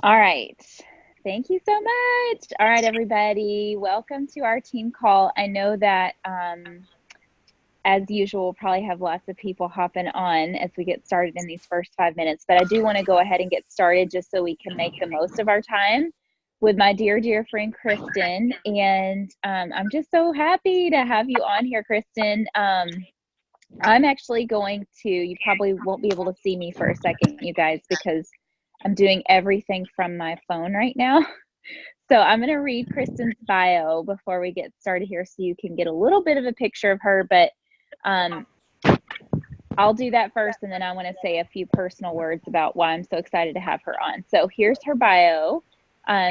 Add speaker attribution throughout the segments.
Speaker 1: All right. Thank you so much. All right, everybody. Welcome to our team call. I know that, as usual, we'll probably have lots of people hopping on as we get started in these first 5 minutes, but I do want to go ahead and get started just so we can make the most of our time with my dear, dear friend, Christen. And I'm just so happy to have you on here, Christen. I'm actually going to, you probably won't be able to see me for a second, you guys, because I'm doing everything from my phone right now. So I'm going to read Kristen's bio before we get started here so you can get a little bit of a picture of her, but um, I'll do that first, and then I want to say a few personal words about why I'm so excited to have her on. So here's her bio.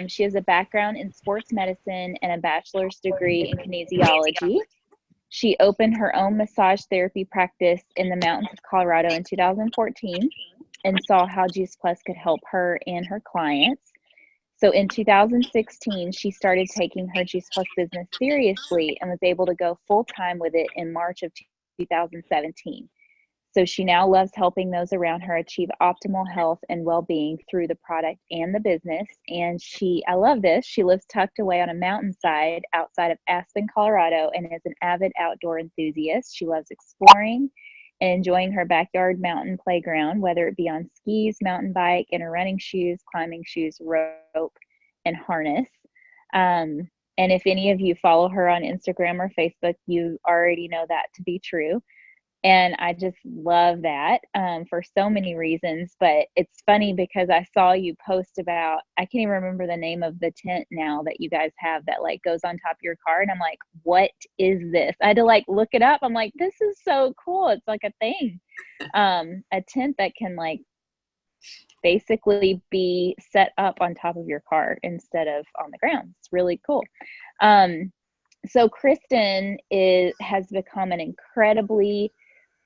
Speaker 1: She has a background in sports medicine and a bachelor's degree in kinesiology. She opened her own massage therapy practice in the mountains of Colorado in 2014 and saw how Juice Plus could help her and her clients. So in 2016, she started taking her Juice Plus business seriously and was able to go full time with it in March of 2017. So she now loves helping those around her achieve optimal health and well-being through the product and the business. And I love this, she lives tucked away on a mountainside outside of Aspen, Colorado, and is an avid outdoor enthusiast. She loves exploring and enjoying her backyard mountain playground, whether it be on skis, mountain bike, in her running shoes, climbing shoes, rope, and harness. And if any of you follow her on Instagram or Facebook, you already know that to be true. And I just love that for so many reasons. But it's funny because I saw you post about, I can't even remember the name of the tent now that you guys have that like goes on top of your car. And I'm like, what is this? I had to like look it up. I'm like, this is so cool. It's like a thing, a tent that can like basically be set up on top of your car instead of on the ground. It's really cool. So Christen has become an incredibly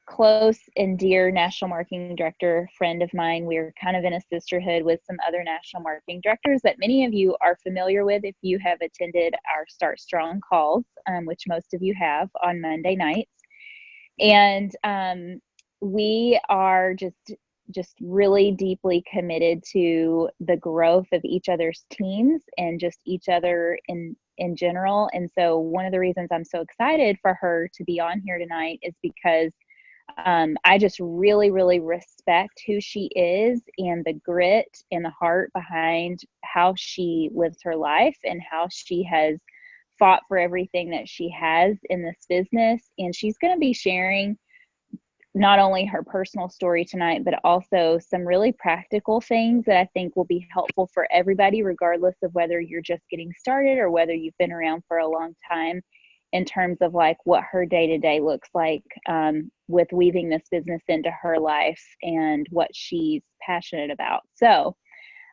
Speaker 1: close and dear national marketing director friend of mine. We're kind of in a sisterhood with some other national marketing directors that many of you are familiar with if you have attended our Start Strong calls, which most of you have on Monday nights. And we are just really deeply committed to the growth of each other's teams and just each other in general. And so one of the reasons I'm so excited for her to be on here tonight is because I just really, really respect who she is and the grit and the heart behind how she lives her life and how she has fought for everything that she has in this business. And she's going to be sharing not only her personal story tonight, but also some really practical things that I think will be helpful for everybody, regardless of whether you're just getting started or whether you've been around for a long time, in terms of like what her day-to-day looks like with weaving this business into her life and what she's passionate about. So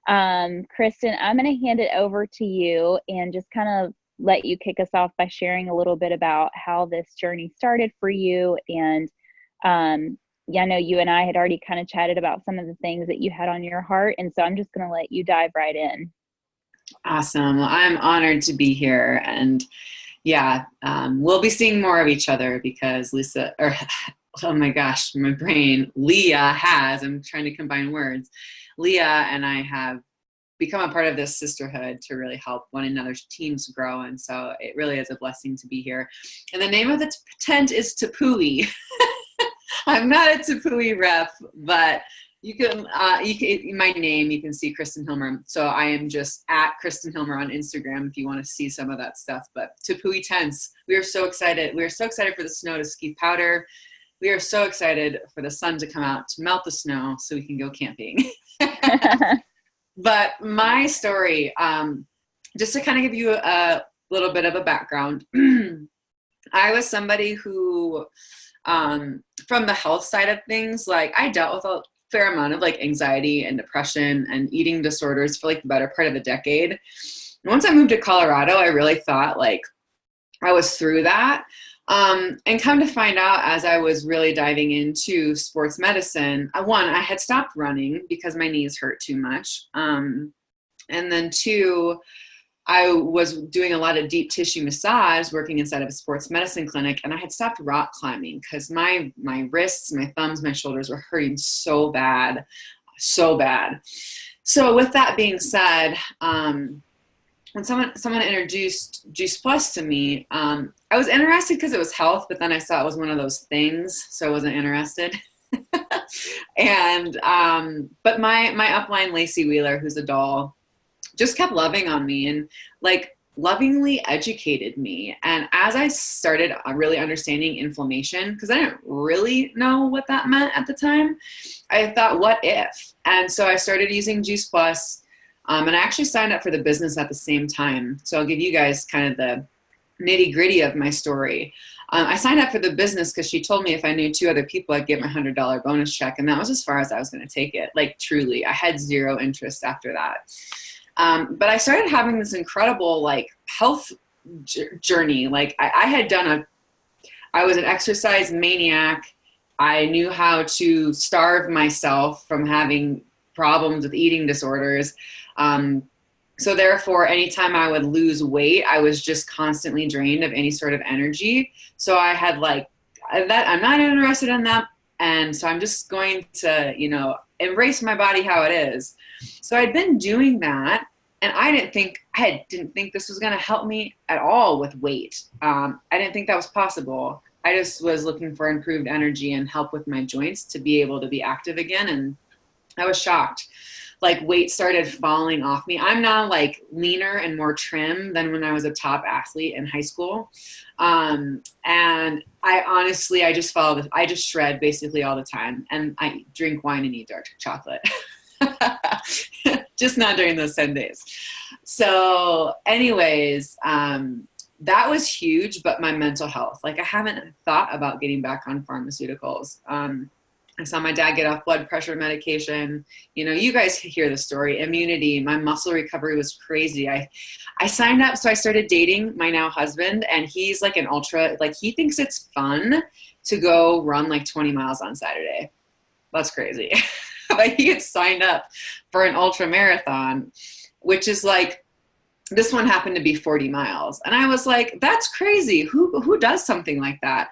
Speaker 1: Christen, I'm going to hand it over to you and just kind of let you kick us off by sharing a little bit about how this journey started for you. And yeah, I know you and I had already kind of chatted about some of the things that you had on your heart. And so I'm just going to let you dive right in.
Speaker 2: Awesome. Well, I'm honored to be here. And yeah, we'll be seeing more of each other because oh my gosh, my brain, I'm trying to combine words. Leah and I have become a part of this sisterhood to really help one another's teams grow. And so it really is a blessing to be here. And the name of the tent is Tepui. I'm not a Tepui rep, but you can my name, you can see Christen Hillmer. So I am just at Christen Hillmer on Instagram if you want to see some of that stuff. But Tepui tents, we are so excited. We are so excited for the snow to ski powder. We are so excited for the sun to come out to melt the snow so we can go camping. But my story, just to kind of give you a little bit of a background, I was somebody who, from the health side of things, like I dealt with a fair amount of like anxiety and depression and eating disorders for like the better part of a decade. And once I moved to Colorado, I really thought like I was through that. And come to find out, as I was really diving into sports medicine, I had stopped running because my knees hurt too much. And then two, I was doing a lot of deep tissue massage working inside of a sports medicine clinic, and I had stopped rock climbing because my wrists, my thumbs, my shoulders were hurting so bad, so bad. So with that being said, when someone introduced Juice Plus to me, I was interested because it was health, but then I saw it was one of those things, so I wasn't interested. And but my upline Lacey Wheeler, who's a doll, just kept loving on me and like lovingly educated me. And as I started really understanding inflammation, because I didn't really know what that meant at the time, I thought, what if? And so I started using Juice Plus, and I actually signed up for the business at the same time. So I'll give you guys kind of the nitty gritty of my story. I signed up for the business because she told me if I knew 2 other people, I'd get my $100 bonus check. And that was as far as I was going to take it. Like truly, I had zero interest after that. But I started having this incredible like health journey. Like I was an exercise maniac. I knew how to starve myself from having problems with eating disorders. So therefore, anytime I would lose weight, I was just constantly drained of any sort of energy. So I had like that. I'm not interested in that. And so I'm just going to, embrace my body how it is. So I'd been doing that, and I didn't think this was going to help me at all with weight. I didn't think that was possible. I just was looking for improved energy and help with my joints to be able to be active again. And I was shocked. Like weight started falling off me. I'm now like leaner and more trim than when I was a top athlete in high school. And I just shred basically all the time. And I drink wine and eat dark chocolate. Just not during those 10 days. So anyways, that was huge, but my mental health, like I haven't thought about getting back on pharmaceuticals. I saw my dad get off blood pressure medication. You guys hear the story. Immunity, my muscle recovery was crazy. I signed up, so I started dating my now husband, and he's like an ultra, like he thinks it's fun to go run like 20 miles on Saturday. That's crazy. But he had signed up for an ultra marathon, which is like, this one happened to be 40 miles. And I was like, that's crazy. Who does something like that?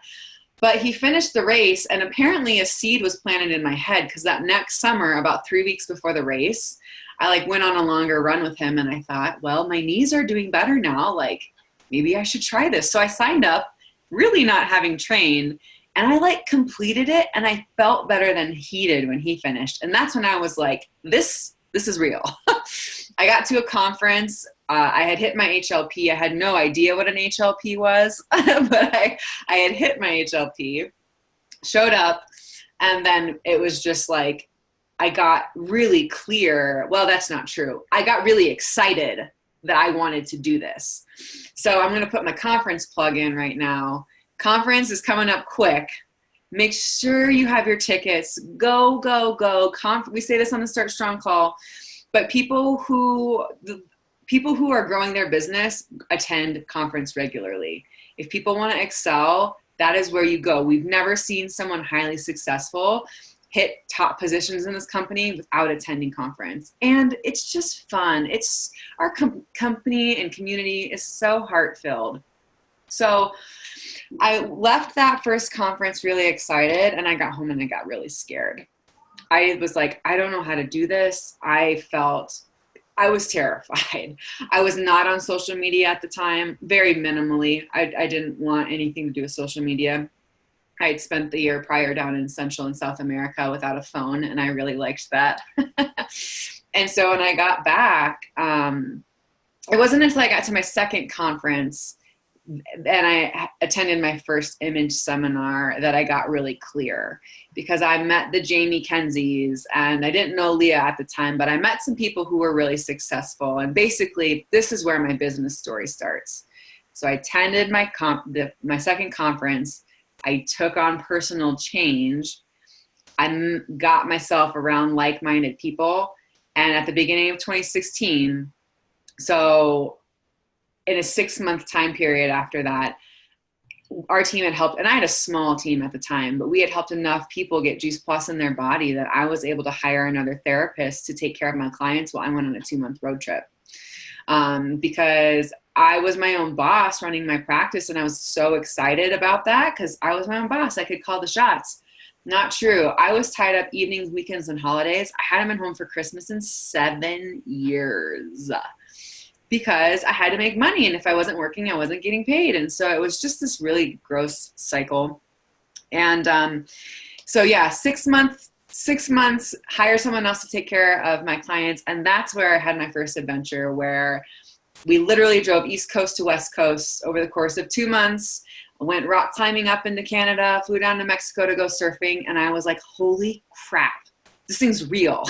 Speaker 2: But he finished the race, and apparently a seed was planted in my head, because that next summer, about 3 weeks before the race, I like went on a longer run with him, and I thought, well, my knees are doing better now. Like maybe I should try this. So I signed up, really not having trained, and I like completed it, and I felt better than he did when he finished. And that's when I was like, this is real. I got to a conference. I had hit my HLP. I had no idea what an HLP was, but I had hit my HLP, showed up, and then it was just like, I got really clear. Well, that's not true. I got really excited that I wanted to do this. So I'm going to put my conference plug in right now. Conference is coming up quick. Make sure you have your tickets. Go, go, go. We say this on the Start Strong call, but people who are growing their business attend conference regularly. If people want to excel, that is where you go. We've never seen someone highly successful hit top positions in this company without attending conference. And it's just fun. It's our company and community is so heart-filled. So I left that first conference really excited, and I got home and I got really scared. I was like, I don't know how to do this. I was terrified. I was not on social media at the time, very minimally. I didn't want anything to do with social media. I had spent the year prior down in Central and South America without a phone, and I really liked that. And so when I got back, it wasn't until I got to my second conference and I attended my first image seminar that I got really clear, because I met the Jamie Kenzies, and I didn't know Leah at the time, but I met some people who were really successful. And basically this is where my business story starts. So I attended my second conference. I took on personal change. I got myself around like-minded people. And at the beginning of 2016, so in a 6-month time period after that, our team had helped, and I had a small team at the time, but we had helped enough people get Juice Plus in their body that I was able to hire another therapist to take care of my clients while I went on a 2-month road trip. Because I was my own boss running my practice, and I was so excited about that because I was my own boss. I could call the shots. Not true. I was tied up evenings, weekends, and holidays. I hadn't been home for Christmas in 7 years because I had to make money. And if I wasn't working, I wasn't getting paid. And so it was just this really gross cycle. And so yeah, 6 months, hire someone else to take care of my clients. And that's where I had my first adventure, where we literally drove East Coast to West Coast over the course of 2 months. I went rock climbing up into Canada, flew down to Mexico to go surfing. And I was like, holy crap, this thing's real.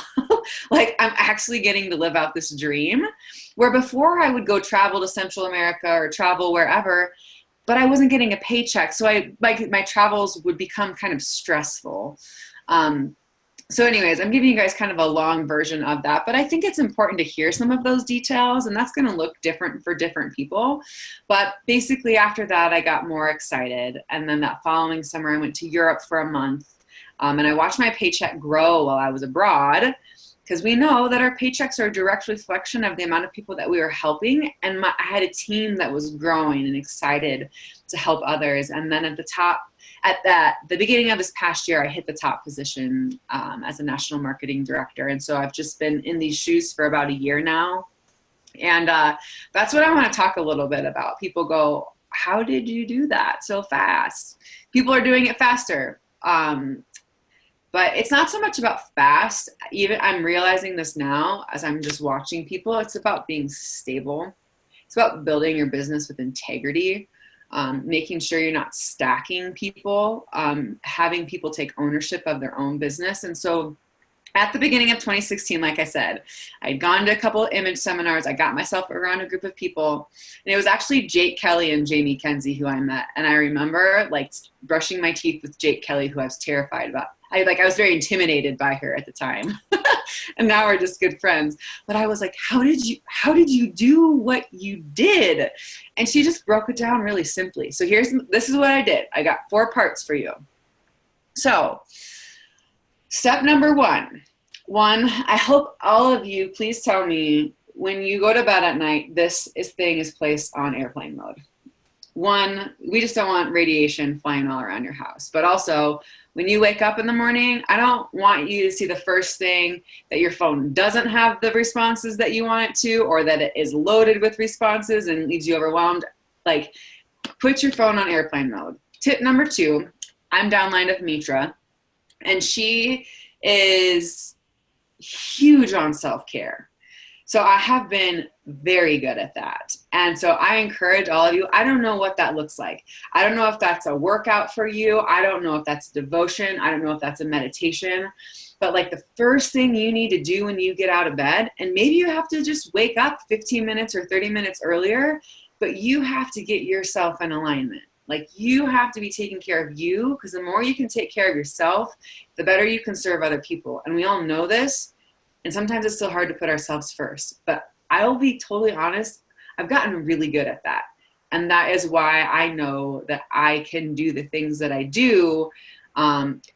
Speaker 2: Like, I'm actually getting to live out this dream, where before I would go travel to Central America or travel wherever, but I wasn't getting a paycheck. So my travels would become kind of stressful. So anyways, I'm giving you guys kind of a long version of that, but I think it's important to hear some of those details, and that's going to look different for different people. But basically after that, I got more excited. And then that following summer, I went to Europe for a month, and I watched my paycheck grow while I was abroad, because we know that our paychecks are a direct reflection of the amount of people that we were helping. And I had a team that was growing and excited to help others. And then at the beginning of this past year, I hit the top position as a national marketing director. And so I've just been in these shoes for about a year now. And that's what I want to talk a little bit about. People go, how did you do that so fast? People are doing it faster. But it's not so much about fast. Even I'm realizing this now as I'm just watching people. It's about being stable. It's about building your business with integrity. Making sure you're not stacking people, having people take ownership of their own business. And so at the beginning of 2016, like I said, I'd gone to a couple of image seminars. I got myself around a group of people, and it was actually Jake Kelly and Jamie Kenzie who I met. And I remember like brushing my teeth with Jake Kelly, who I was terrified about. I was very intimidated by her at the time. And now we're just good friends. But I was like, how did you do what you did? And she just broke it down really simply. So this is what I did. I got 4 parts for you. So step number one, I hope all of you, please tell me when you go to bed at night, this thing is placed on airplane mode. One, we just don't want radiation flying all around your house. But also, when you wake up in the morning, I don't want you to see the first thing that your phone doesn't have the responses that you want it to, or that it is loaded with responses and leaves you overwhelmed. Like, put your phone on airplane mode. Tip number 2, I'm downline of Mitra, and she is huge on self-care. So I have been very good at that. And so I encourage all of you, I don't know what that looks like. I don't know if that's a workout for you. I don't know if that's devotion. I don't know if that's a meditation. But like the first thing you need to do when you get out of bed, and maybe you have to just wake up 15 minutes or 30 minutes earlier, but you have to get yourself in alignment. Like, you have to be taking care of you, because the more you can take care of yourself, the better you can serve other people. And we all know this. And sometimes it's still hard to put ourselves first. But I'll be totally honest, I've gotten really good at that. And that is why I know that I can do the things that I do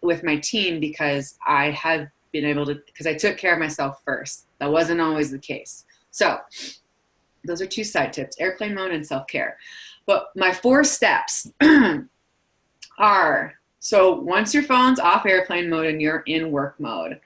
Speaker 2: with my team, because I have been able to, because I took care of myself first. That wasn't always the case. So those are 2 side tips, airplane mode and self-care. But my 4 steps are, so once your phone's off airplane mode and you're in work mode,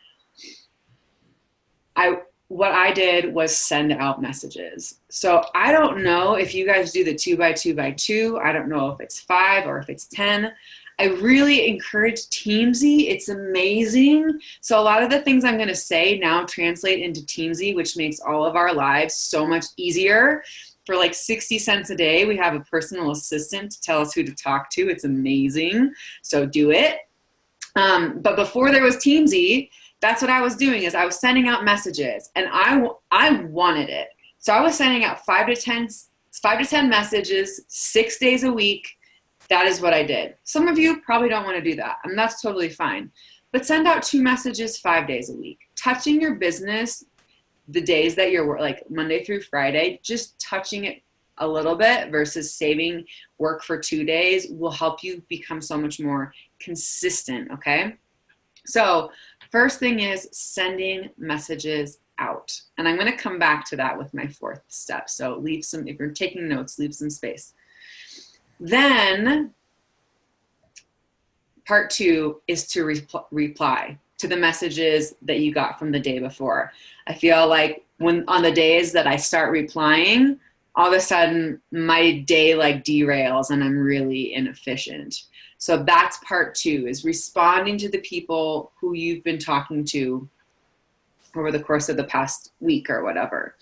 Speaker 2: what I did was send out messages. So I don't know if you guys do the 2 by 2 by 2. I don't know if it's 5 or if it's 10. I really encourage Teamsy. It's amazing. So a lot of the things I'm going to say now translate into Teamsy, which makes all of our lives so much easier. For like 60 cents a day, we have a personal assistant to tell us who to talk to. It's amazing. So do it. But before there was Teamsy, that's what I was doing, is I was sending out messages, and I wanted it. So I was sending out 5 to 10 messages 6 days a week. That is what I did. Some of you probably don't want to do that, and that's totally fine. But send out 2 messages 5 days a week. Touching your business the days that you're like Monday through Friday, just touching it a little bit versus saving work for 2 days will help you become so much more consistent, okay? So first thing is sending messages out. And I'm going to come back to that with my 4th step. So leave some, if you're taking notes, leave some space. Then part 2 is to reply to the messages that you got from the day before. I feel like when on the days that I start replying, all of a sudden my day like derails and I'm really inefficient. So that's part 2, is responding to the people who you've been talking to over the course of the past week or whatever.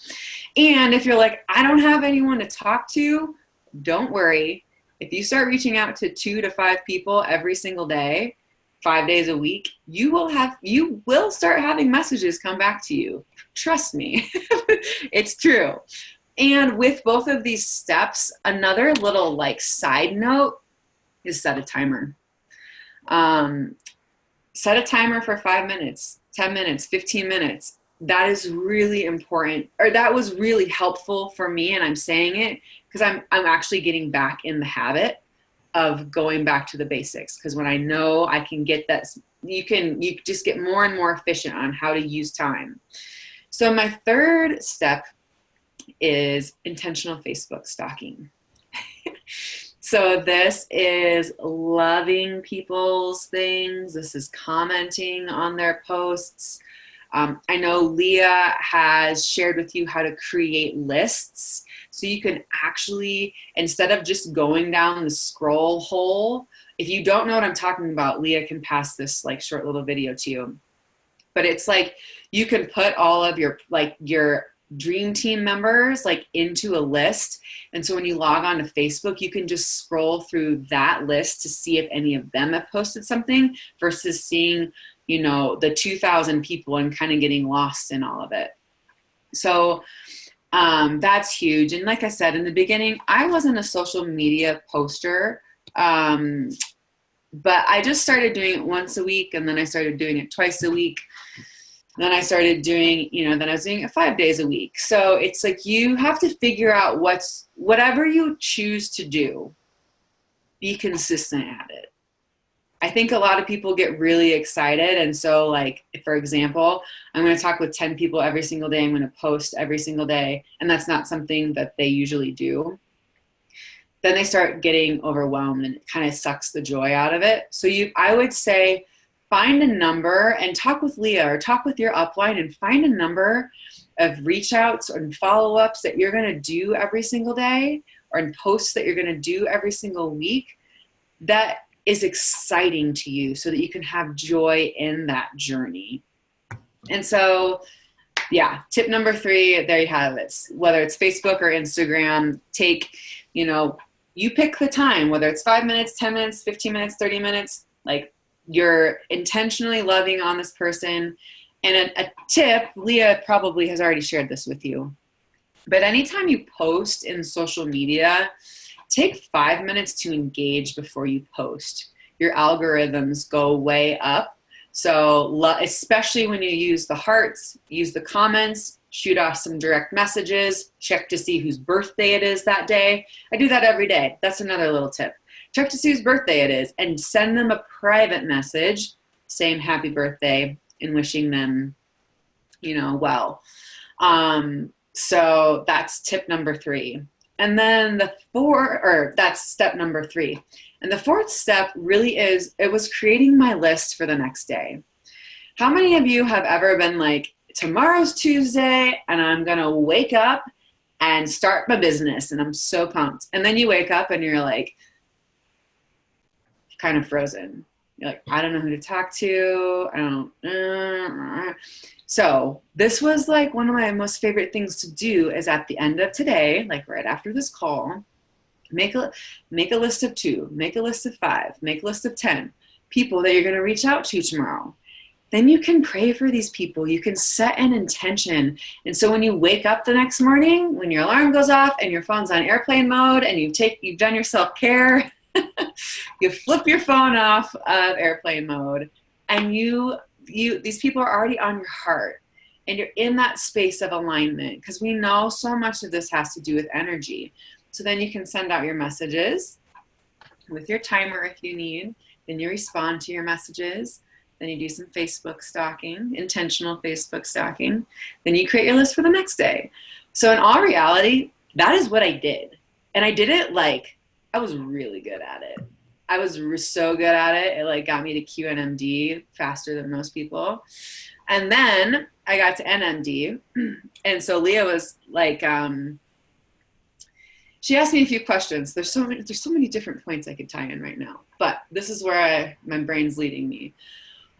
Speaker 2: And if you're like, I don't have anyone to talk to, don't worry. If you start reaching out to 2 to 5 people every single day, 5 days a week, you will start having messages come back to you. Trust me. It's true. And with both of these steps, another little like side note is set a timer. Set a timer for 5 minutes, 10 minutes, 15 minutes. That is really important, or that was really helpful for me. And I'm saying it because I'm actually getting back in the habit of going back to the basics. Because when I know I can get that, you just get more and more efficient on how to use time. So my third step is intentional Facebook stalking. So this is loving people's things. This is commenting on their posts. I know Leah has shared with you how to create lists. So you can actually, instead of just going down the scroll hole, if you don't know what I'm talking about, Leah can pass this like short little video to you. But it's like you can put all of your dream team members like into a list. And so when you log on to Facebook, you can just scroll through that list to see if any of them have posted something versus seeing, the 2,000 people and kind of getting lost in all of it. So that's huge. And like I said, in the beginning, I wasn't a social media poster, but I just started doing it once a week, and then I started doing it twice a week. Then I started doing, then I was doing it 5 days a week. So it's like you have to figure out whatever you choose to do, be consistent at it. I think a lot of people get really excited. And so like, for example, I'm going to talk with 10 people every single day. I'm going to post every single day. And that's not something that they usually do. Then they start getting overwhelmed and it kind of sucks the joy out of it. So I would say, find a number and talk with Leah or talk with your upline and find a number of reach outs and follow-ups that you're going to do every single day or in posts that you're going to do every single week that is exciting to you so that you can have joy in that journey. And so, yeah, tip number 3, there you have it. Whether it's Facebook or Instagram, you pick the time, whether it's 5 minutes, 10 minutes, 15 minutes, 30 minutes, like you're intentionally loving on this person. And a tip, Leah probably has already shared this with you, but anytime you post in social media, take 5 minutes to engage before you post. Your algorithms go way up. So especially when you use the hearts, use the comments, shoot off some direct messages, check to see whose birthday it is that day. I do that every day. That's another little tip. Check to see whose birthday it is and send them a private message saying happy birthday and wishing them, well. So that's tip number 3. And then that's step number 3. And the 4th step really it was creating my list for the next day. How many of you have ever been like, tomorrow's Tuesday and I'm going to wake up and start my business and I'm so pumped. And then you wake up and you're like, kind of frozen. You're like, I don't know who to talk to. So this was like one of my most favorite things to do is at the end of today, like right after this call, make a list of 2, make a list of 5, make a list of 10 people that you're going to reach out to tomorrow. Then you can pray for these people. You can set an intention. And so when you wake up the next morning, when your alarm goes off and your phone's on airplane mode and you've done your self-care, you flip your phone off of airplane mode and these people are already on your heart and you're in that space of alignment because we know so much of this has to do with energy. So then you can send out your messages with your timer if you need. Then you respond to your messages. Then you do some Facebook stalking, intentional Facebook stalking. Then you create your list for the next day. So in all reality, that is what I did. And I did it like I was really good at it. I was so good at it. It like got me to QNMD faster than most people. And then I got to NMD. And so Leah was like, she asked me a few questions. There's so many different points I could tie in right now, but this is where my brain's leading me.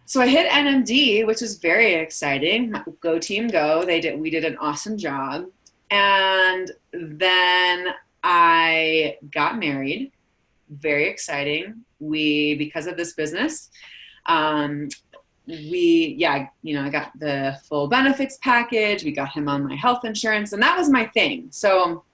Speaker 2: So I hit NMD, which is very exciting. Go team, go! We did an awesome job, and then I got married. Very exciting. Because of this business, I got the full benefits package. We got him on my health insurance, and that was my thing. So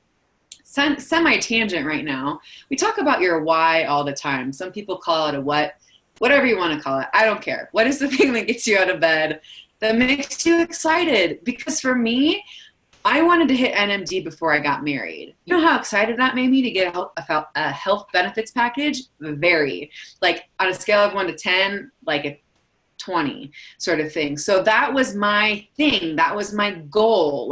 Speaker 2: semi-tangent right now. We talk about your why all the time. Some people call it a what, whatever you want to call it. I don't care. What is the thing that gets you out of bed, that makes you excited? Because for me, I wanted to hit NMD before I got married. You know how excited that made me to get a health benefits package? Very. Like on a scale of 1 to 10, like a 20 sort of thing. So that was my thing. That was my goal.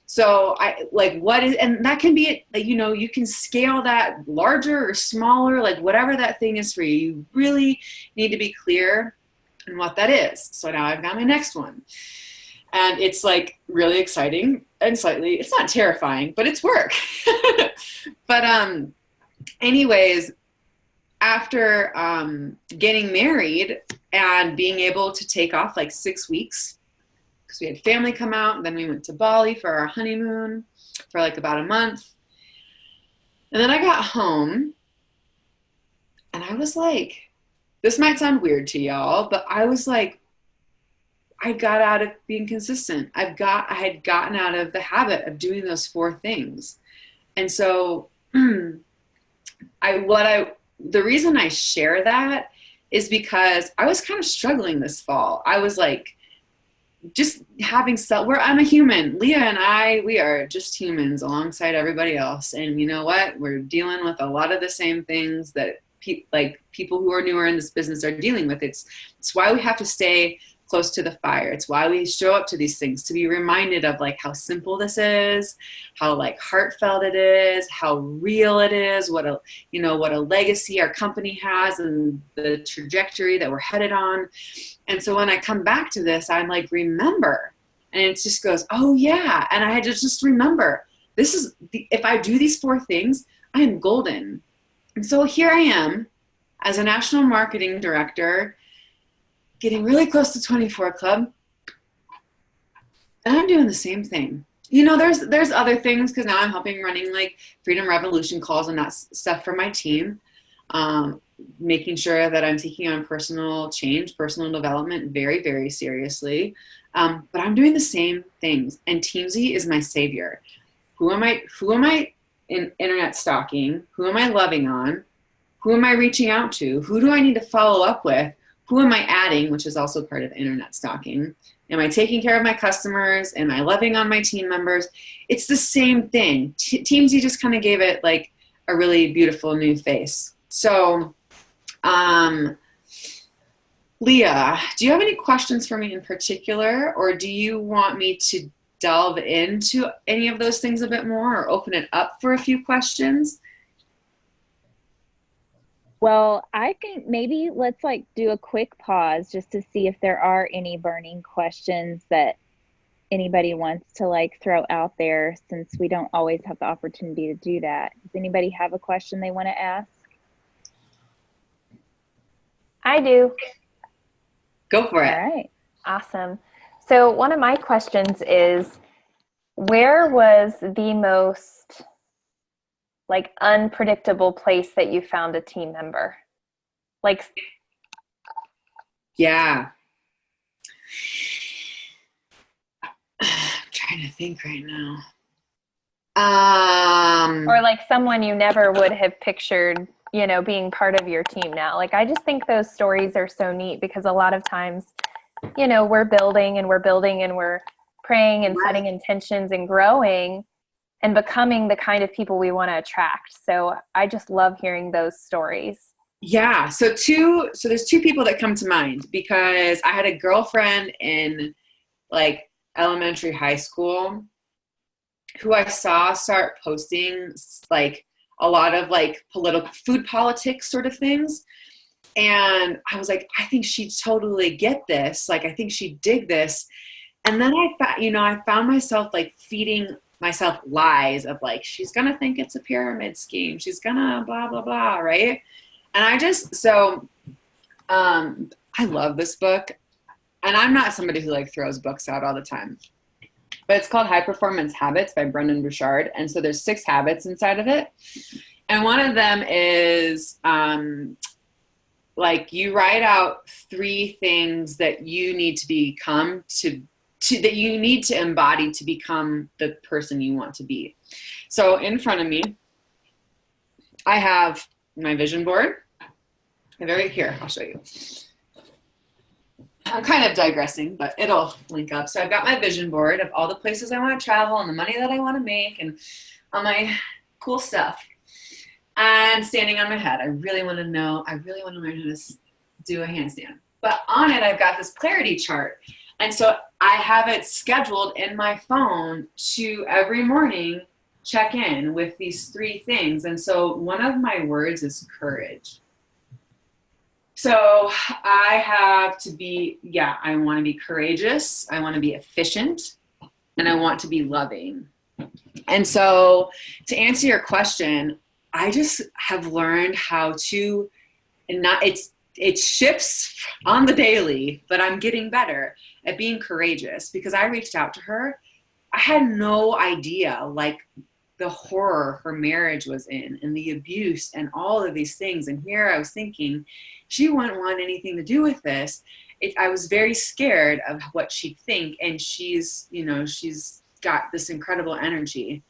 Speaker 2: So and that can be, you can scale that larger or smaller, like whatever that thing is for you. You really need to be clear on what that is. So now I've got my next one. And it's like really exciting and it's not terrifying, but it's work. But anyways, after getting married and being able to take off like 6 weeks, because we had family come out, and then we went to Bali for our honeymoon for like about a month. And then I got home and I was like, this might sound weird to y'all, but I was like, I got out of being consistent. I had gotten out of the habit of doing those 4 things. And so the reason I share that is because I was kind of struggling this fall. I was like, just having I'm a human. Leah and we are just humans alongside everybody else. And you know what? We're dealing with a lot of the same things that people who are newer in this business are dealing with. It's why we have to stay close to the fire. It's why we show up to these things, to be reminded of like how simple this is, how like heartfelt it is, how real it is, what a legacy our company has and the trajectory that we're headed on. And so when I come back to this, I'm like, remember, and it just goes, oh yeah. And I had to just remember, if I do these 4 things, I am golden. And so here I am as a national marketing director, getting really close to 24 Club, and I'm doing the same thing. There's other things, because now I'm helping running like Freedom Revolution calls and that stuff for my team, making sure that I'm taking on personal change, personal development very, very seriously. But I'm doing the same things, and Teamsy is my savior. Who am I in internet stalking? Who am I loving on? Who am I reaching out to? Who do I need to follow up with? Who am I adding, which is also part of internet stalking? Am I taking care of my customers? Am I loving on my team members? It's the same thing. Teamsy just kind of gave it like a really beautiful new face. So, Leah, do you have any questions for me in particular, or do you want me to delve into any of those things a bit more, or open it up for a few questions?
Speaker 1: Well, I think maybe let's do a quick pause just to see if there are any burning questions that anybody wants to throw out there, since we don't always have the opportunity to do that. Does anybody have a question they want to ask?
Speaker 3: I do.
Speaker 2: Go for it.
Speaker 1: All right.
Speaker 3: Awesome. So one of my questions is, where was the most unpredictable place that you found a team member?
Speaker 2: Yeah. I'm trying to think right now.
Speaker 3: Or someone you never would have pictured, being part of your team now. I just think those stories are so neat, because a lot of times, we're building and we're praying and setting intentions and growing and becoming the kind of people we want to attract. So I just love hearing those stories.
Speaker 2: Yeah. So there's 2 people that come to mind, because I had a girlfriend in elementary, high school, who I saw start posting a lot of like food politics sort of things. And I was like, I think she'd totally get this. Like, I think she'd dig this. And then I found myself like feeding myself lies of like, she's going to think it's a pyramid scheme. She's going to blah, blah, blah. Right. And I love this book, and I'm not somebody who like throws books out all the time, but it's called High Performance Habits by Brendon Burchard. And so there's 6 habits inside of it. And one of them is, like, you write out 3 things that you need to become that you need to embody to become the person you want to be. So in front of me, I have my vision board. Here, I'll show you. I'm kind of digressing, but it'll link up. So I've got my vision board of all the places I want to travel and the money that I want to make and all my cool stuff. And standing on my head, I really want to learn how to do a handstand. But on it, I've got this clarity chart. And so I have it scheduled in my phone to every morning check in with these 3 things. And so one of my words is courage. So I have to be, I want to be courageous, I want to be efficient, and I want to be loving. And so to answer your question, I just have learned how to, it shifts on the daily, but I'm getting better at being courageous, because I reached out to her. I had no idea like the horror her marriage was in and the abuse and all of these things. And here I was thinking, she wouldn't want anything to do with this. I was very scared of what she'd think. And she's got this incredible energy.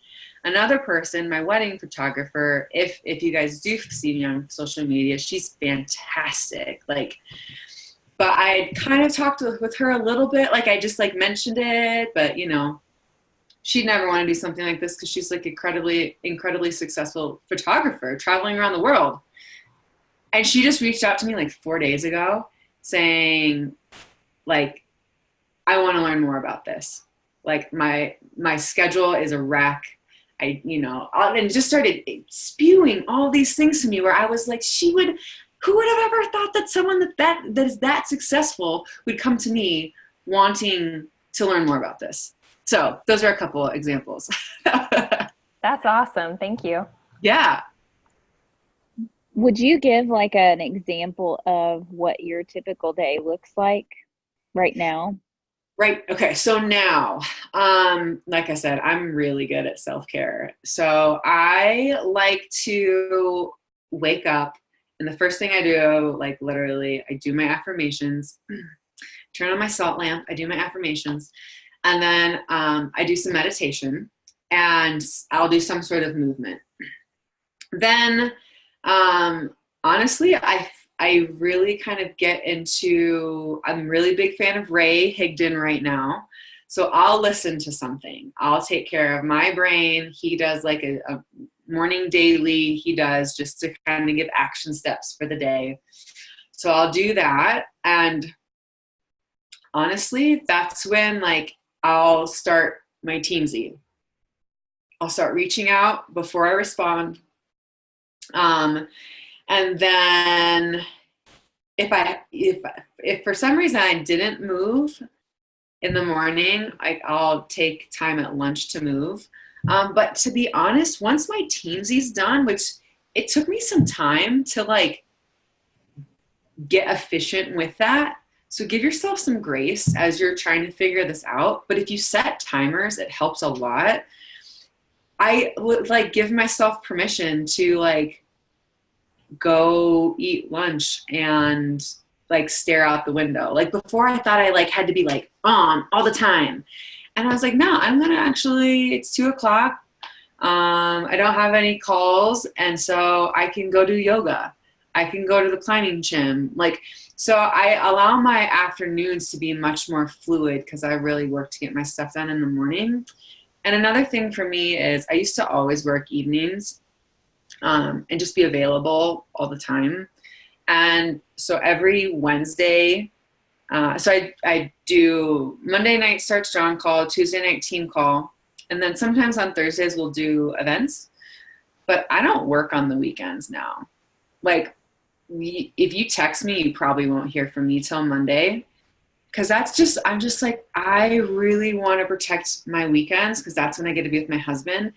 Speaker 2: Another person, my wedding photographer, if you guys do see me on social media, she's fantastic. Like, but I kind of talked with her a little bit. Like, I just like mentioned it, but she'd never want to do something like this because she's like incredibly, incredibly successful photographer traveling around the world. And she just reached out to me like 4 days ago saying, like, I want to learn more about this. Like, my schedule is a wreck. And just started spewing all these things to me where I was like, who would have ever thought that someone that is that successful would come to me wanting to learn more about this? So those are a couple examples.
Speaker 3: That's awesome. Thank you.
Speaker 2: Yeah.
Speaker 1: Would you give like an example of what your typical day looks like right now?
Speaker 2: Right. Okay. So now, like I said, I'm really good at self-care. So I like to wake up, and the first thing I do, like literally, I do my affirmations, turn on my salt lamp, I do my affirmations, and then I do some meditation, and I'll do some sort of movement. Then, honestly, I really kind of get into, I'm a really big fan of Ray Higdon right now. So I'll listen to something. I'll take care of my brain. He does like a morning daily. He does just to kind of give action steps for the day. So I'll do that. And honestly, that's when like I'll start my teamsy. I'll start reaching out before I respond. And then if for some reason I didn't move in the morning, I'll take time at lunch to move. But to be honest, once my teamsy's done, which it took me some time to like get efficient with that. So give yourself some grace as you're trying to figure this out. But if you set timers, it helps a lot. I would like give myself permission to like go eat lunch and like stare out the window. Like before I thought I like had to be like on all the time. And I was like, no, I'm gonna it's 2:00. I don't have any calls. And so I can go do yoga. I can go to the climbing gym. Like, so I allow my afternoons to be much more fluid because I really work to get my stuff done in the morning. And another thing for me is I used to always work evenings and just be available all the time. And so every Wednesday, so I do Monday night Start Strong call, Tuesday night team call, and then sometimes on Thursdays we'll do events. but I don't work on the weekends now. Like, if you text me, you probably won't hear from me till Monday. Cause I'm just like, I really want to protect my weekends because that's when I get to be with my husband.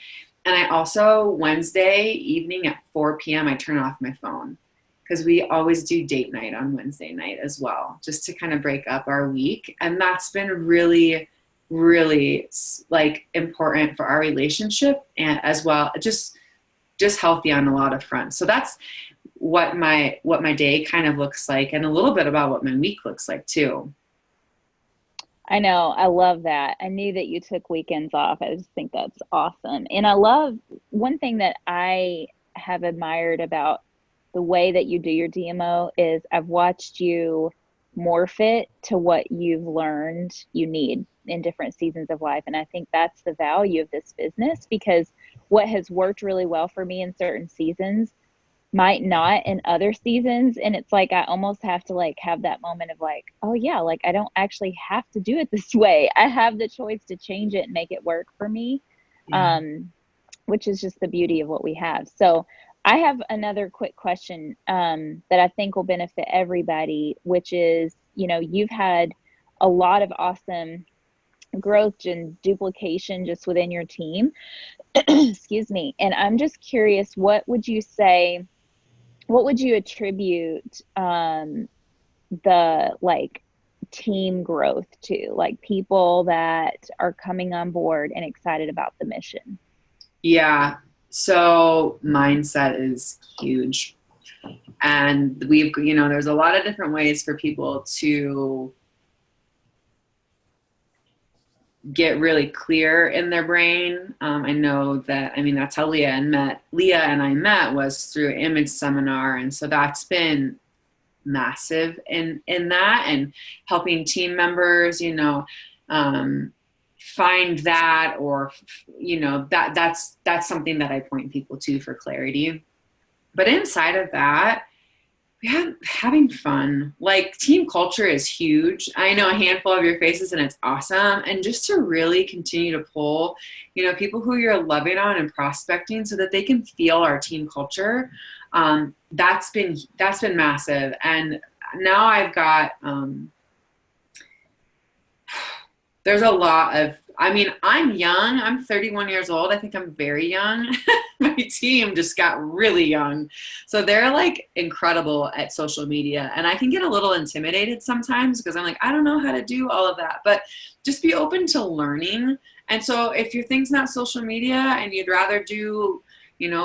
Speaker 2: And I also, Wednesday evening at 4 p.m., I turn off my phone because we always do date night on Wednesday night as well, just to kind of break up our week. And that's been really, really like important for our relationship and as well, just healthy on a lot of fronts. So that's what my day kind of looks like, and a little bit about what my week looks like too.
Speaker 1: I know. I love that. I knew that you took weekends off. I just think that's awesome. And I love one thing that I have admired about the way that you do your DMO is I've watched you morph it to what you've learned you need in different seasons of life. And I think that's the value of this business, because what has worked really well for me in certain seasons might not in other seasons. And it's like I almost have to like have that moment of like, oh yeah, like I don't actually have to do it this way. I have the choice to change it and make it work for me.
Speaker 2: Yeah.
Speaker 1: Which is just the beauty of what we have. So I have another quick question that I think will benefit everybody, which is, you know, you've had a lot of awesome growth and duplication just within your team. Excuse me. And I'm just curious, what would you say, what would you attribute the like team growth to, like people that are coming on board and excited about the mission?
Speaker 2: Yeah. So mindset is huge. And there's a lot of different ways for people to get really clear in their brain. I know that, that's how Leah and I met was through Image Seminar. And so that's been massive in that, and helping team members, find that, or, that's something that I point people to for clarity. But inside of that, having fun. Like, team culture is huge. I know a handful of your faces and it's awesome. And just to really continue to pull, people who you're loving on and prospecting so that they can feel our team culture. That's been massive. And now I've got, there's a lot of, I'm young. I'm 31 years old. I think I'm very young. My team just got really young. So they're like incredible at social media. And I can get a little intimidated sometimes because I'm like, I don't know how to do all of that. But just be open to learning. And so if your thing's not social media and you'd rather do,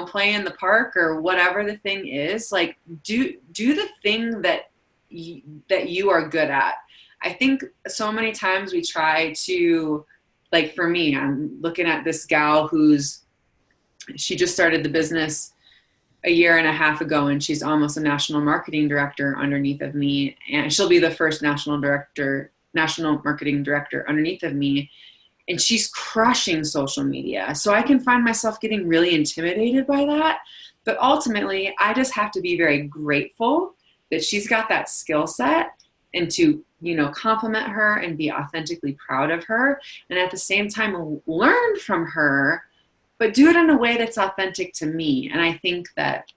Speaker 2: play in the park or whatever the thing is, like do the thing that you are good at. I think so many times we try to, like for me, I'm looking at this gal she just started the business a year and a half ago, and she's almost a national marketing director underneath of me. And she'll be the first national marketing director underneath of me. And she's crushing social media. So I can find myself getting really intimidated by that. But ultimately, I just have to be very grateful that she's got that skill set, and to, compliment her and be authentically proud of her. And at the same time, learn from her, but do it in a way that's authentic to me. And I think that,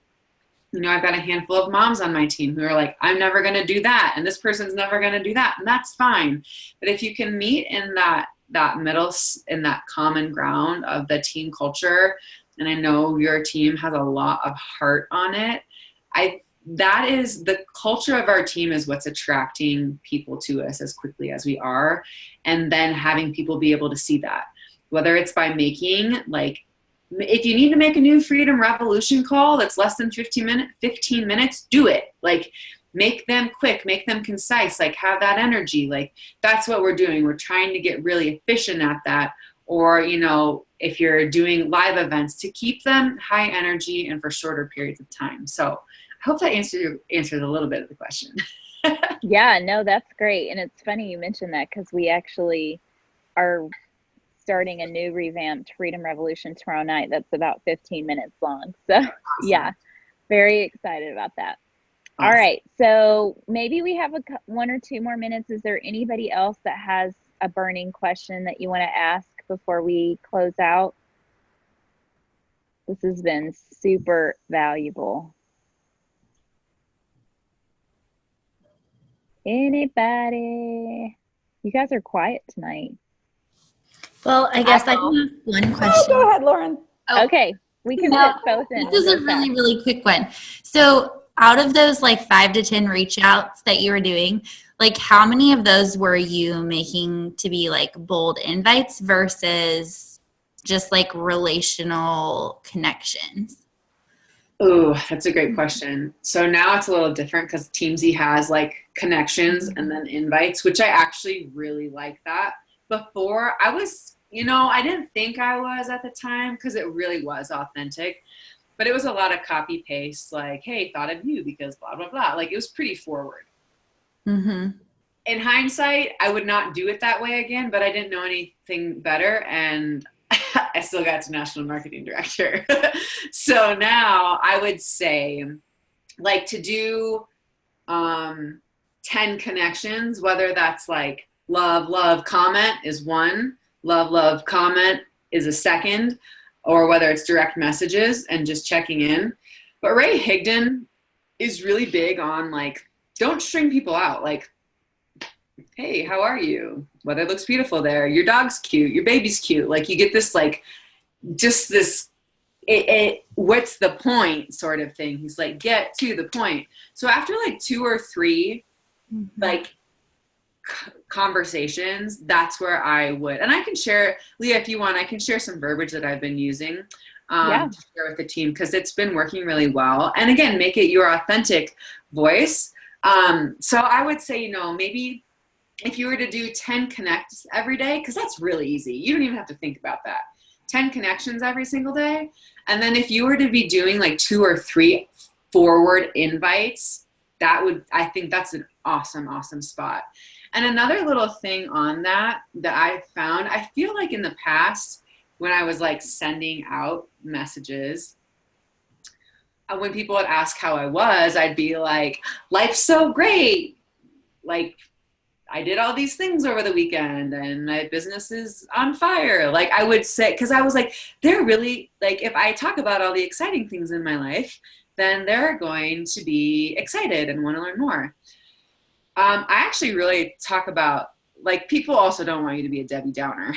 Speaker 2: I've got a handful of moms on my team who are like, I'm never going to do that. And this person's never going to do that. And that's fine. But if you can meet in that middle, in that common ground of the team culture, and I know your team has a lot of heart on it, that is the culture of our team is what's attracting people to us as quickly as we are. And then having people be able to see that, whether it's by making, like, if you need to make a new Freedom Revolution call that's less than 15 minutes, do it. Like, make them quick, make them concise, like have that energy. Like, that's what we're doing. We're trying to get really efficient at that. Or, if you're doing live events, to keep them high energy and for shorter periods of time. So I hope that answered a little bit of the question.
Speaker 1: Yeah, no, that's great. And it's funny you mentioned that, because we actually are starting a new revamped Freedom Revolution tomorrow night that's about 15 minutes long. So awesome. Yeah, very excited about that. Awesome. All right, so maybe we have one or two more minutes. Is there anybody else that has a burning question that you want to ask before we close out? This has been super valuable. Anybody? You guys are quiet tonight.
Speaker 4: Well, I guess I can ask one question.
Speaker 5: Oh, go ahead, Lauren.
Speaker 4: Oh,
Speaker 1: Okay, we can
Speaker 4: no,
Speaker 1: fit both in.
Speaker 4: this is a really, really quick one. So out of those like 5 to 10 reach outs that you were doing, like how many of those were you making to be like bold invites versus just like relational connections?
Speaker 2: Ooh, that's a great question. So now it's a little different because Teamsy has like connections and then invites, which I actually really like that. Before I was, I didn't think I was at the time because it really was authentic, but it was a lot of copy paste, like, hey, thought of you because blah, blah, blah. Like it was pretty forward.
Speaker 4: Mm-hmm.
Speaker 2: In hindsight, I would not do it that way again, but I didn't know anything better. And I still got to national marketing director. So now I would say like to do 10 connections, whether that's like love, comment is one, love, comment is a second, or whether it's direct messages and just checking in. But Ray Higdon is really big on like, don't string people out. Like, hey, how are you? Weather looks beautiful there. Your dog's cute. Your baby's cute. Like you get this like, just this, what's the point sort of thing. He's like, get to the point. So after like 2 or 3, like conversations, that's where I would, and I can share, Leah, if you want, I can share some verbiage that I've been using to share with the team because it's been working really well. And again, make it your authentic voice. So I would say, maybe if you were to do 10 connects every day, because that's really easy. You don't even have to think about that. 10 connections every single day. And then if you were to be doing like 2 or 3 forward invites, I think that's an awesome spot. And another little thing on that I found, I feel like in the past when I was like sending out messages, when people would ask how I was, I'd be like, life's so great. Like, I did all these things over the weekend and my business is on fire. Like I would say, because I was like, they're really like, if I talk about all the exciting things in my life, then they're going to be excited and want to learn more. I actually really talk about, like, people also don't want you to be a Debbie Downer.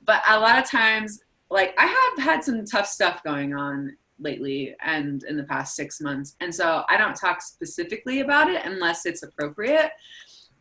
Speaker 2: But a lot of times, like, I have had some tough stuff going on lately and in the past 6 months. And so I don't talk specifically about it unless it's appropriate.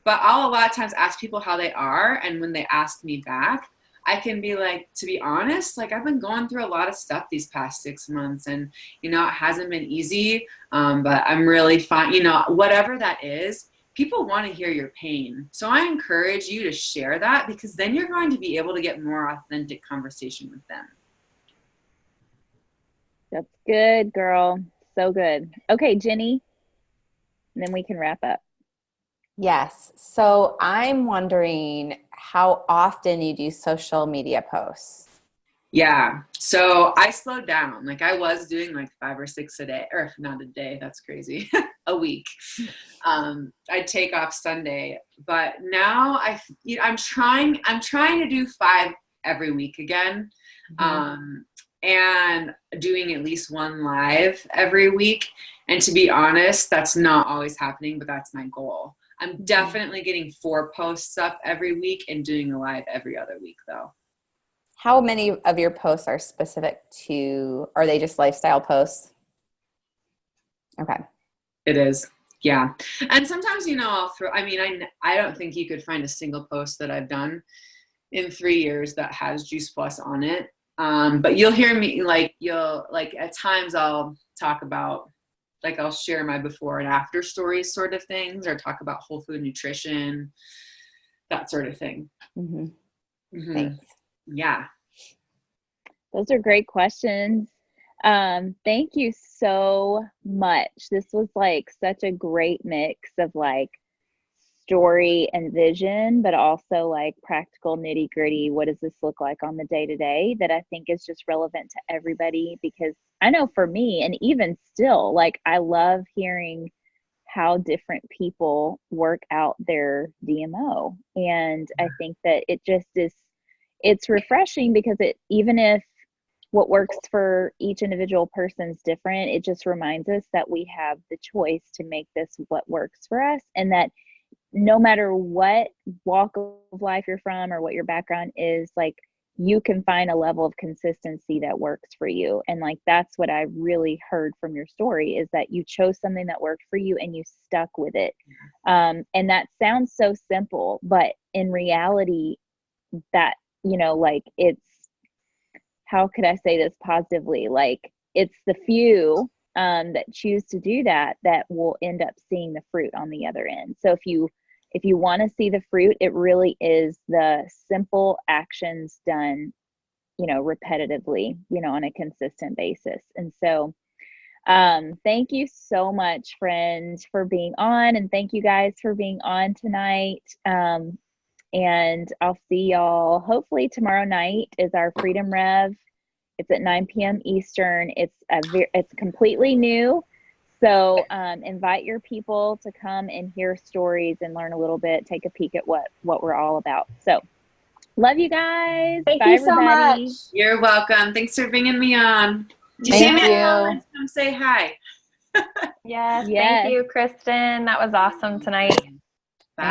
Speaker 2: But I'll a lot of times ask people how they are. And when they ask me back, I can be like, to be honest, like I've been going through a lot of stuff these past 6 months and, it hasn't been easy, but I'm really fine. Whatever that is, people want to hear your pain. So I encourage you to share that because then you're going to be able to get more authentic conversation with them.
Speaker 1: That's good, girl. So good. Okay, Jenny, and then we can wrap up.
Speaker 5: Yes. So I'm wondering how often you do social media posts.
Speaker 2: Yeah. So I slowed down. Like I was doing like 5 or 6 a day, or not a day. That's crazy. A week. I'd take off Sunday, but now I'm trying to do 5 every week again. And doing at least 1 live every week. And to be honest, that's not always happening, but that's my goal. I'm definitely getting 4 posts up every week and doing a live every other week though.
Speaker 5: How many of your posts are specific to, are they just lifestyle posts? Okay.
Speaker 2: It is. Yeah. And sometimes, I don't think you could find a single post that I've done in 3 years that has Juice Plus on it. But you'll hear me at times I'll talk about, like I'll share my before and after stories sort of things, or talk about whole food nutrition, that sort of thing.
Speaker 5: Thanks.
Speaker 2: Yeah.
Speaker 1: Those are great questions. Thank you so much. This was like such a great mix of like story and vision, but also like practical nitty gritty. What does this look like on the day to day that I think is just relevant to everybody? Because I know for me, and even still, like I love hearing how different people work out their DMO. And I think that it just is, it's refreshing because even if what works for each individual person's different. It just reminds us that we have the choice to make this what works for us, and that no matter what walk of life you're from or what your background is, like, you can find a level of consistency that works for you. And like, that's what I really heard from your story, is that you chose something that worked for you and you stuck with it. And that sounds so simple, but in reality, that, you know, like, it's, how could I say this positively? Like, it's the few that choose to do that will end up seeing the fruit on the other end. So if you want to see the fruit, it really is the simple actions done, you know, repetitively, you know, on a consistent basis. And so thank you so much, friend, for being on, and thank you guys for being on tonight. And I'll see y'all hopefully tomorrow night is our Freedom Rev. It's at 9 p.m. Eastern. It's completely new. So invite your people to come and hear stories and learn a little bit, take a peek at what we're all about. So love you guys.
Speaker 3: Thank
Speaker 1: Bye,
Speaker 3: you so
Speaker 1: everybody.
Speaker 3: much.
Speaker 2: You're welcome. Thanks for bringing me on. Did you see
Speaker 5: Thank
Speaker 2: me
Speaker 5: you.
Speaker 2: at the comments? Come say hi.
Speaker 3: Yes,
Speaker 1: Yes.
Speaker 3: thank you, Kristen. That was awesome tonight.
Speaker 2: Bye.